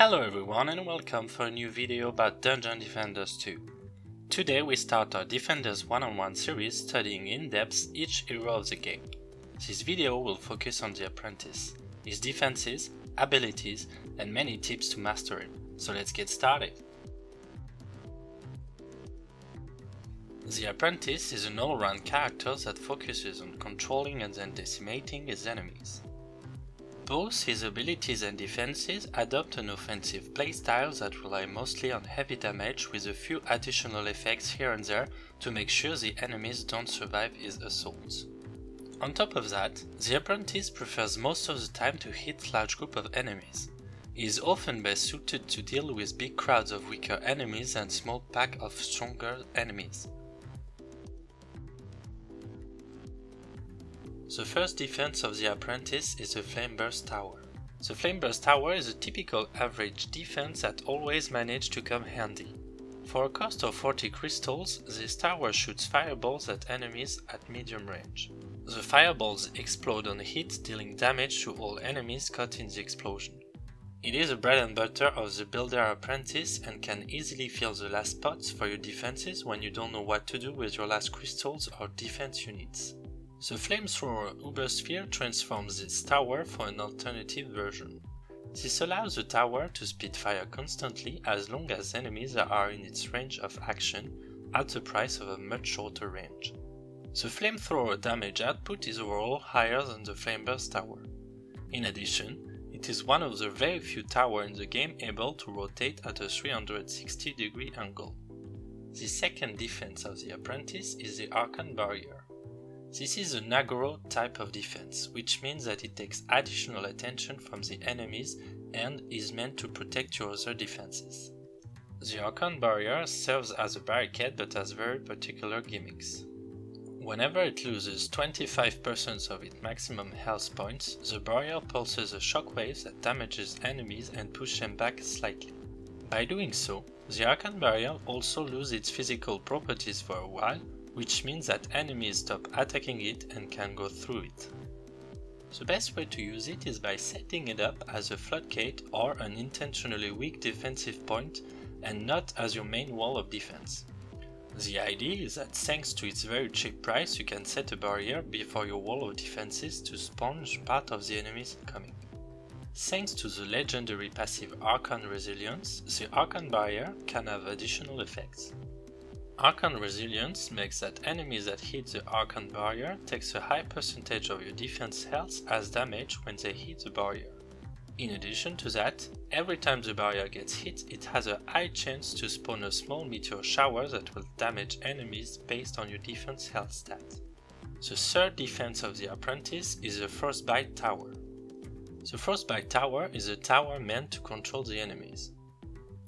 Hello everyone and welcome for a new video about Dungeon Defenders 2. Today we start our Defenders one-on-one series studying in depth each hero of the game. This video will focus on the Apprentice, his defenses, abilities and many tips to master him. So let's get started. The Apprentice is an all-round character that focuses on controlling and then decimating his enemies. Both his abilities and defenses adopt an offensive playstyle that rely mostly on heavy damage with a few additional effects here and there to make sure the enemies don't survive his assaults. On top of that, the Apprentice prefers most of the time to hit large groups of enemies. He is often best suited to deal with big crowds of weaker enemies and small packs of stronger enemies. The first defense of the Apprentice is the Flameburst Tower. The Flameburst Tower is a typical average defense that always manages to come handy. For a cost of 40 crystals, this tower shoots fireballs at enemies at medium range. The fireballs explode on hit, dealing damage to all enemies caught in the explosion. It is a bread and butter of the builder Apprentice and can easily fill the last spots for your defenses when you don't know what to do with your last crystals or defense units. The Flamethrower Ubersphere transforms this tower for an alternative version. This allows the tower to spit fire constantly as long as enemies are in its range of action, at the price of a much shorter range. The Flamethrower damage output is overall higher than the Flameburst Tower. In addition, it is one of the very few towers in the game able to rotate at a 360-degree angle. The second defense of the Apprentice is the Archon Barrier. This is an aggro type of defense, which means that it takes additional attention from the enemies and is meant to protect your other defenses. The Archon Barrier serves as a barricade but has very particular gimmicks. Whenever it loses 25% of its maximum health points, the barrier pulses a shockwave that damages enemies and pushes them back slightly. By doing so, the Archon Barrier also loses its physical properties for a while, which means that enemies stop attacking it and can go through it. The best way to use it is by setting it up as a floodgate or an intentionally weak defensive point and not as your main wall of defense. The idea is that thanks to its very cheap price you can set a barrier before your wall of defenses to sponge part of the enemies incoming. Thanks to the legendary passive Archon Resilience, the Archon Barrier can have additional effects. Archon Resilience makes that enemies that hit the Archon Barrier takes a high percentage of your defense health as damage when they hit the barrier. In addition to that, every time the barrier gets hit, it has a high chance to spawn a small meteor shower that will damage enemies based on your defense health stat. The third defense of the Apprentice is the Frostbite Tower. The Frostbite Tower is a tower meant to control the enemies.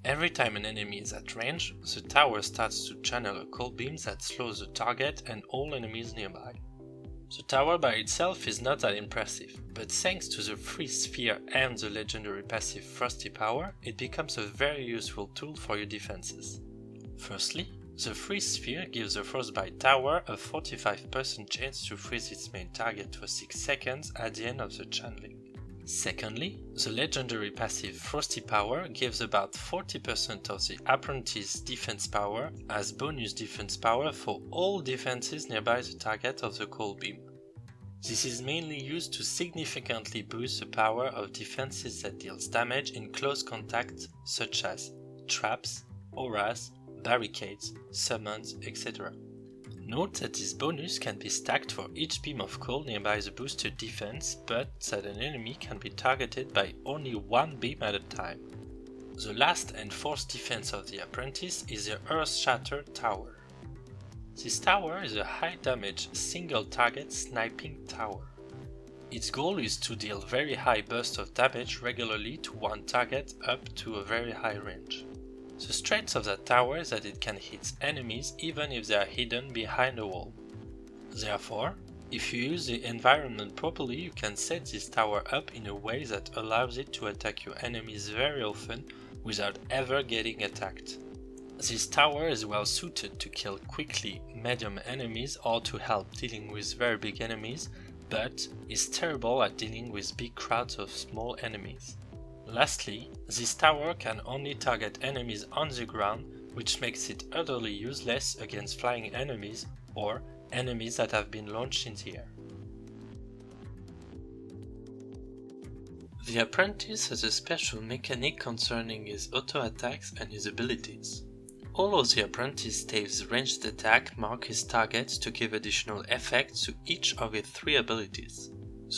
Every time an enemy is at range, the tower starts to channel a cold beam that slows the target and all enemies nearby. The tower by itself is not that impressive, but thanks to the Freeze Sphere and the legendary passive Frosty Power, it becomes a very useful tool for your defenses. Firstly, the Freeze Sphere gives the Frostbite Tower a 45% chance to freeze its main target for 6 seconds at the end of the channeling. Secondly, the legendary passive Frosty Power gives about 40% of the Apprentice defense power as bonus defense power for all defenses nearby the target of the cold beam. This is mainly used to significantly boost the power of defenses that deals damage in close contact such as traps, auras, barricades, summons, etc. Note that this bonus can be stacked for each beam of cold nearby the boosted defense, but that an enemy can be targeted by only one beam at a time. The last and fourth defense of the Apprentice is the Earth-Shatter Tower. This tower is a high damage single target sniping tower. Its goal is to deal very high bursts of damage regularly to one target up to a very high range. The strength of that tower is that it can hit enemies even if they are hidden behind a wall. Therefore, if you use the environment properly, you can set this tower up in a way that allows it to attack your enemies very often without ever getting attacked. This tower is well suited to kill quickly medium enemies or to help dealing with very big enemies, but is terrible at dealing with big crowds of small enemies. Lastly, this tower can only target enemies on the ground, which makes it utterly useless against flying enemies or enemies that have been launched in the air. The Apprentice has a special mechanic concerning his auto-attacks and his abilities. All of the Apprentice staves ranged attack mark his targets to give additional effects to each of his 3 abilities.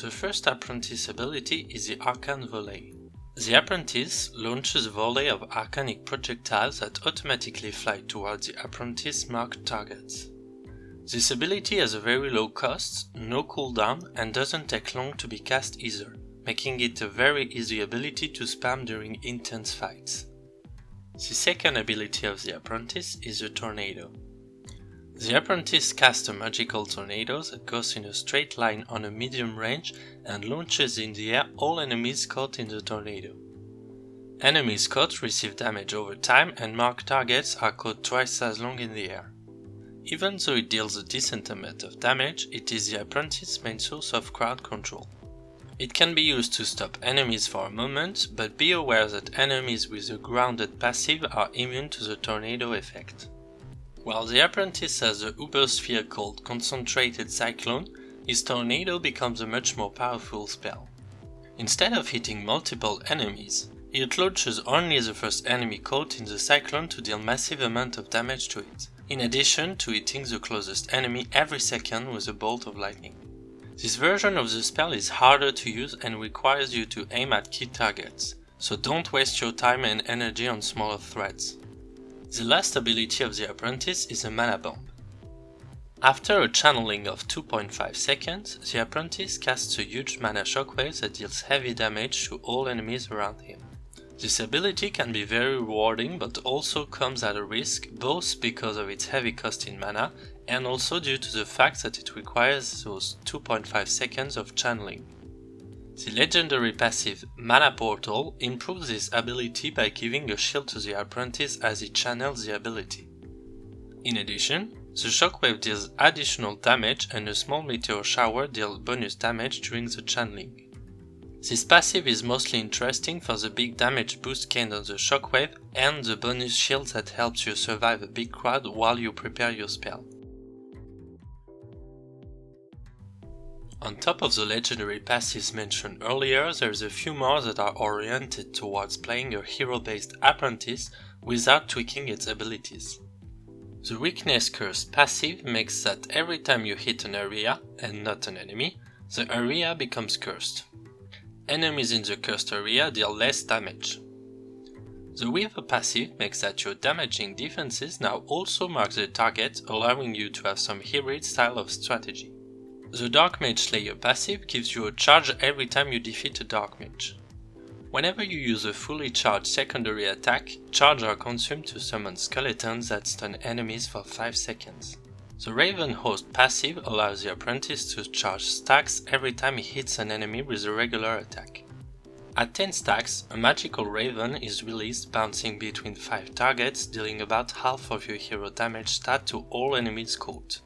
The first Apprentice ability is the Arcane Volley. The Apprentice launches a volley of arcanic projectiles that automatically fly towards the Apprentice marked targets. This ability has a very low cost, no cooldown, and doesn't take long to be cast either, making it a very easy ability to spam during intense fights. The second ability of the Apprentice is the Tornado. The Apprentice casts a magical tornado that goes in a straight line on a medium range and launches in the air all enemies caught in the tornado. Enemies caught receive damage over time and marked targets are caught twice as long in the air. Even though it deals a decent amount of damage, it is the Apprentice's main source of crowd control. It can be used to stop enemies for a moment, but be aware that enemies with a grounded passive are immune to the tornado effect. While the Apprentice has a uber sphere called Concentrated Cyclone, his tornado becomes a much more powerful spell. Instead of hitting multiple enemies, it launches only the first enemy caught in the cyclone to deal massive amount of damage to it, in addition to hitting the closest enemy every second with a bolt of lightning. This version of the spell is harder to use and requires you to aim at key targets, so don't waste your time and energy on smaller threats. The last ability of the Apprentice is a Mana Bomb. After a channeling of 2.5 seconds, the Apprentice casts a huge mana shockwave that deals heavy damage to all enemies around him. This ability can be very rewarding but also comes at a risk, both because of its heavy cost in mana and also due to the fact that it requires those 2.5 seconds of channeling. The legendary passive Mana Portal improves this ability by giving a shield to the Apprentice as he channels the ability. In addition, the shockwave deals additional damage and a small meteor shower deals bonus damage during the channeling. This passive is mostly interesting for the big damage boost gained on the shockwave and the bonus shield that helps you survive a big crowd while you prepare your spell. On top of the legendary passives mentioned earlier, there's a few more that are oriented towards playing a hero-based Apprentice without tweaking its abilities. The Weakness Curse passive makes that every time you hit an area, and not an enemy, the area becomes cursed. Enemies in the cursed area deal less damage. The Weaver passive makes that your damaging defenses now also mark the target, allowing you to have some hybrid style of strategy. The Dark Mage Slayer passive gives you a charge every time you defeat a Dark Mage. Whenever you use a fully charged secondary attack, charges are consumed to summon skeletons that stun enemies for 5 seconds. The Raven Host passive allows the Apprentice to charge stacks every time he hits an enemy with a regular attack. At 10 stacks, a magical Raven is released bouncing between 5 targets, dealing about half of your hero damage stat to all enemies caught.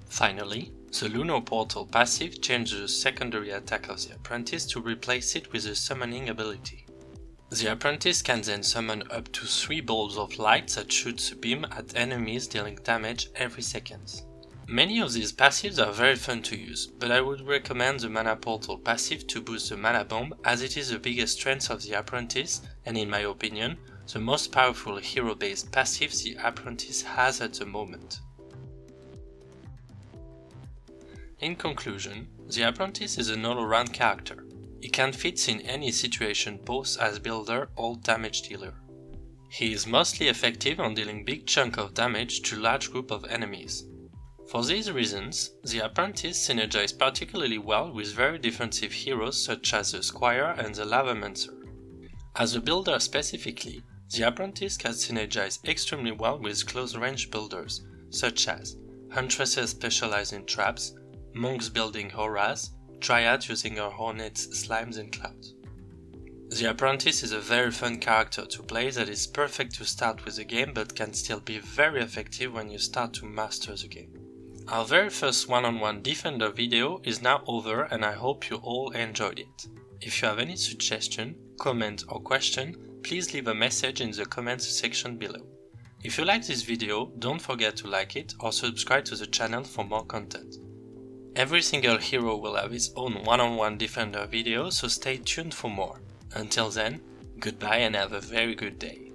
Finally, the Lunar Portal passive changes the secondary attack of the Apprentice to replace it with a summoning ability. The Apprentice can then summon up to 3 balls of light that shoots a beam at enemies dealing damage every second. Many of these passives are very fun to use, but I would recommend the Mana Portal passive to boost the Mana Bomb as it is the biggest strength of the Apprentice and, in my opinion, the most powerful hero-based passive the Apprentice has at the moment. In conclusion, the Apprentice is an all-around character. He can fit in any situation both as builder or damage dealer. He is mostly effective on dealing big chunk of damage to large group of enemies. For these reasons, the Apprentice synergizes particularly well with very defensive heroes such as the Squire and the Lavamancer. As a builder specifically, the Apprentice can synergize extremely well with close-range builders such as Huntresses specialized in traps, monks building auras, dryads using her hornets, slimes and clouds. The Apprentice is a very fun character to play that is perfect to start with the game but can still be very effective when you start to master the game. Our very first one-on-one Defender video is now over and I hope you all enjoyed it. If you have any suggestion, comment or question, please leave a message in the comments section below. If you like this video, don't forget to like it or subscribe to the channel for more content. Every single hero will have his own one-on-one Defender video, so stay tuned for more. Until then, goodbye and have a very good day.